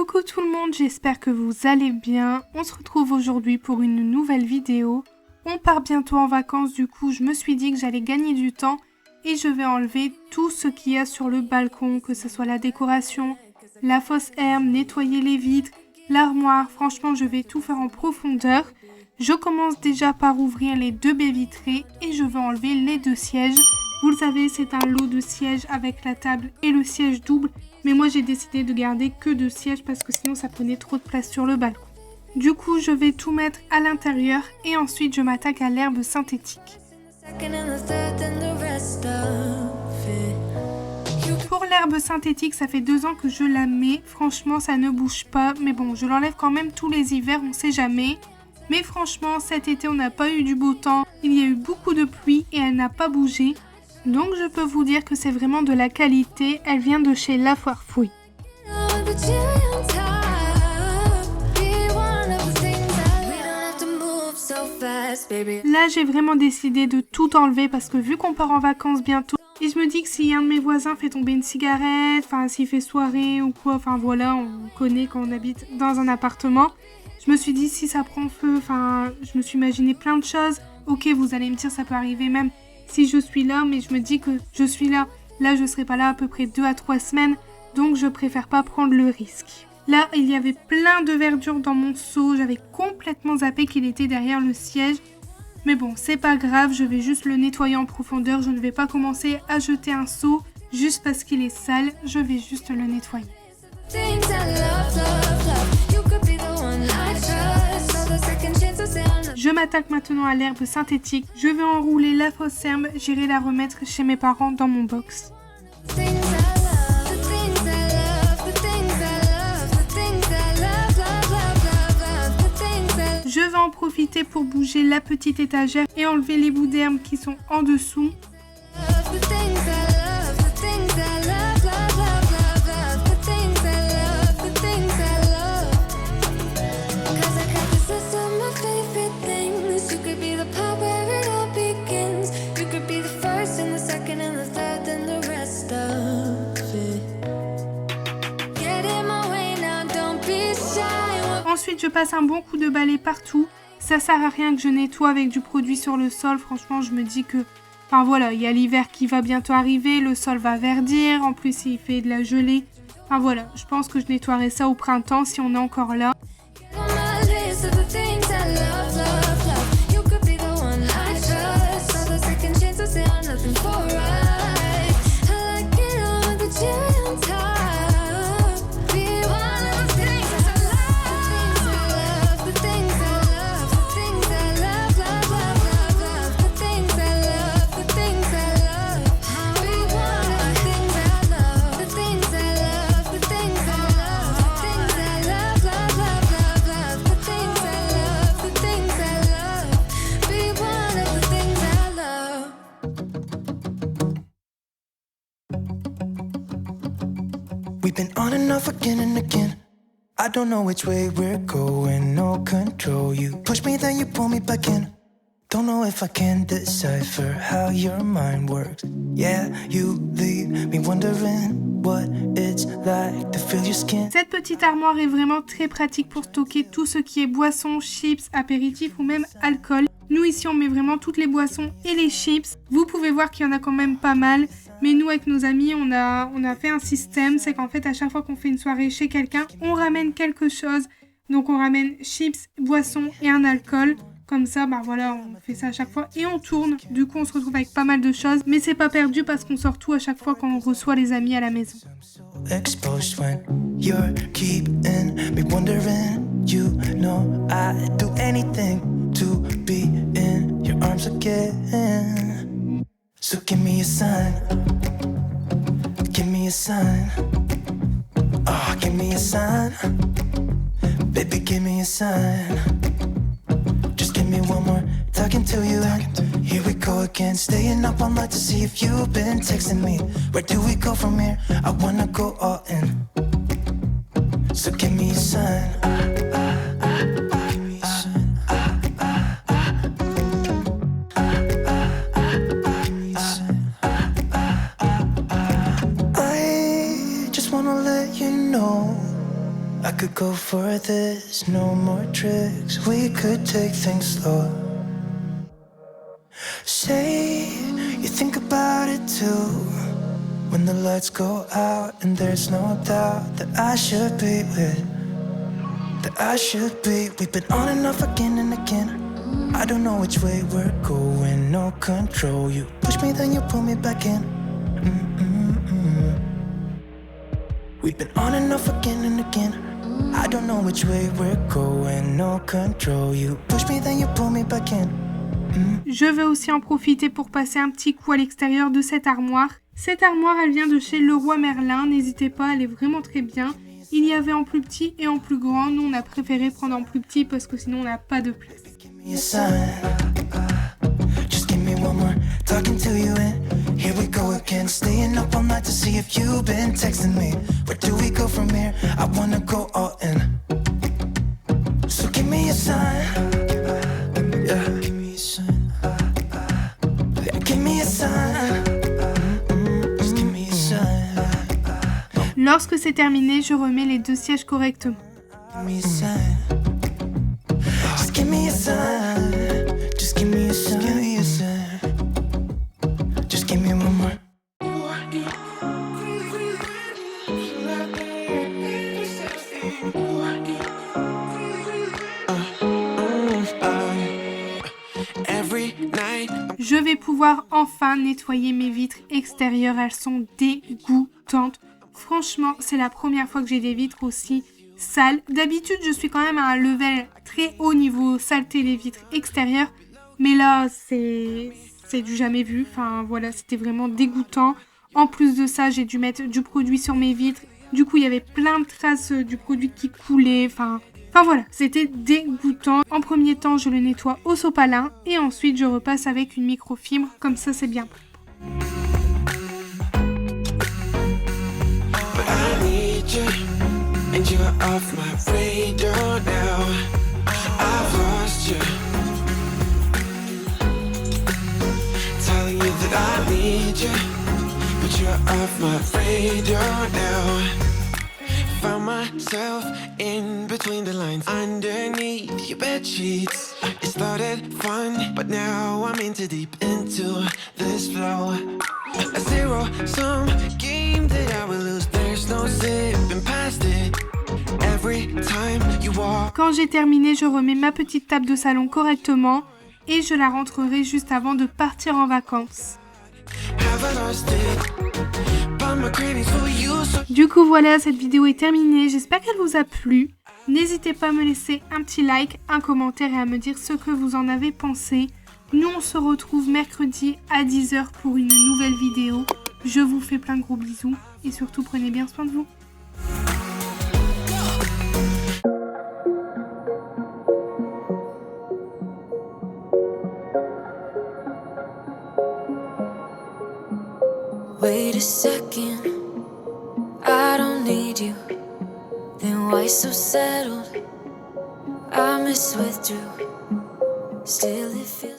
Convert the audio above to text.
Coucou tout le monde, j'espère que vous allez bien. On se retrouve aujourd'hui pour une nouvelle vidéo. On part bientôt en vacances, du coup je me suis dit que j'allais gagner du temps et je vais enlever tout ce qu'il y a sur le balcon, que ce soit la décoration, la fausse herbe, nettoyer les vitres, l'armoire. Franchement, je vais tout faire en profondeur. Je commence déjà par ouvrir les 2 baies vitrées et je vais enlever les 2 sièges. Vous le savez, c'est un lot de sièges avec la table et le siège double. Mais moi, j'ai décidé de garder que 2 sièges parce que sinon, ça prenait trop de place sur le balcon. Du coup, je vais tout mettre à l'intérieur et ensuite, je m'attaque à l'herbe synthétique. Pour l'herbe synthétique, ça fait 2 ans que je la mets. Franchement, ça ne bouge pas. Mais bon, je l'enlève quand même tous les hivers, on sait jamais. Mais franchement, cet été, on n'a pas eu du beau temps. Il y a eu beaucoup de pluie et elle n'a pas bougé. Donc, je peux vous dire que c'est vraiment de la qualité. Elle vient de chez La Foire Fouille. Là, j'ai vraiment décidé de tout enlever parce que vu qu'on part en vacances bientôt, et je me dis que si un de mes voisins fait tomber une cigarette, enfin s'il fait soirée ou quoi, enfin voilà, on connaît quand on habite dans un appartement. Je me suis dit si ça prend feu, enfin je me suis imaginé plein de choses. Ok, vous allez me dire ça peut arriver même si je suis là, mais je me dis que je suis là. Là, je serai pas là à peu près 2 à 3 semaines, donc je préfère pas prendre le risque. Là, il y avait plein de verdure dans mon seau, j'avais complètement zappé qu'il était derrière le siège. Mais bon, c'est pas grave, je vais juste le nettoyer en profondeur, je ne vais pas commencer à jeter un seau juste parce qu'il est sale, je vais juste le nettoyer. Je m'attaque maintenant à l'herbe synthétique, je vais enrouler la fausse herbe, j'irai la remettre chez mes parents dans mon box. Je vais en profiter pour bouger la petite étagère et enlever les bouts d'herbe qui sont en dessous. Ensuite, je passe un bon coup de balai partout. Ça sert à rien que je nettoie avec du produit sur le sol. Franchement, je me dis que... Enfin voilà, il y a l'hiver qui va bientôt arriver. Le sol va verdir. En plus, il fait de la gelée. Enfin voilà, je pense que je nettoierai ça au printemps si on est encore là. We've been on and off again and again. I don't know which way we're going, no control. You push me, then you pull me back in. Don't know if I can decipher how your mind works. Yeah, you leave me wondering what it's like to feel your skin. Cette petite armoire est vraiment très pratique pour stocker tout ce qui est boissons, chips, apéritifs ou même alcool. Nous ici on met vraiment toutes les boissons et les chips. Vous pouvez voir qu'il y en a quand même pas mal. Mais nous avec nos amis on a fait un système. C'est qu'en fait à chaque fois qu'on fait une soirée chez quelqu'un, on ramène quelque chose. Donc on ramène chips, boissons et un alcool. Comme ça, bah voilà, on fait ça à chaque fois et on tourne. Du coup, on se retrouve avec pas mal de choses. Mais c'est pas perdu parce qu'on sort tout à chaque fois quand on reçoit les amis à la maison. Exposed when you're keeping me wondering. You know I'd do anything to be in your arms again. So give me a sign. Give me a sign. Oh, give me a sign. Baby, give me a sign. Give me one more talking to you. Here we go again, staying up all night to see if you've been texting me. Where do we go from here? I wanna go all in. So give me a sign. Give me a sign. I just wanna let you know go for this, no more tricks. We could take things slow. Say you think about it too. When the lights go out and there's no doubt that I should be with, that I should be. We've been on and off again and again. I don't know which way we're going, no control. You push me, then you pull me back in. We've been on and off again and again. I don't know which way we're going, no control. You push me, then you pull me back in. Je vais aussi en profiter pour passer un petit coup à l'extérieur de cette armoire. Cette armoire, elle vient de chez Leroy Merlin. N'hésitez pas, elle est vraiment très bien. Il y avait en plus petit et en plus grand. Nous, on a préféré prendre en plus petit parce que sinon, on n'a pas de place. Just give me one more talking to you and here we go again. Staying up all night to see if you've been texting me. Where do we go from here? I wanna go all in. So give me a sign. Yeah. Give me a sign. Yeah, give me a sign. Just give me a sign. Lorsque c'est terminé, je remets les deux sièges correctement. Give me a sign. Just give me a sign. Just give me a sign. Give me a sign. Just give me one more. Je vais pouvoir enfin nettoyer mes vitres extérieures. Elles sont dégoûtantes. Franchement, c'est la première fois que j'ai des vitres aussi sales. D'habitude, je suis quand même à un level très haut niveau saleté des vitres extérieures. Mais là, c'est du jamais vu. Enfin, voilà, c'était vraiment dégoûtant. En plus de ça, j'ai dû mettre du produit sur mes vitres. Du coup, il y avait plein de traces du produit qui coulait. Enfin voilà, c'était dégoûtant. En premier temps, je le nettoie au sopalin et ensuite je repasse avec une microfibre, comme ça c'est bien propre. Found myself in between the lines, underneath your bed sheets. It started fun, but now I'm into deep into this flow. A zero-sum game that I will lose. There's no zipping past it. Every time you walk. Quand j'ai terminé, je remets ma petite table de salon correctement et je la rentrerai juste avant de partir en vacances. Du coup voilà, cette vidéo est terminée, j'espère qu'elle vous a plu. N'hésitez pas à me laisser un petit like, un commentaire et à me dire ce que vous en avez pensé. Nous on se retrouve mercredi à 10h pour une nouvelle vidéo. Je vous fais plein de gros bisous et surtout prenez bien soin de vous. Wait a second, I don't need you. Then why so settled? I miswithdrew. Still it feels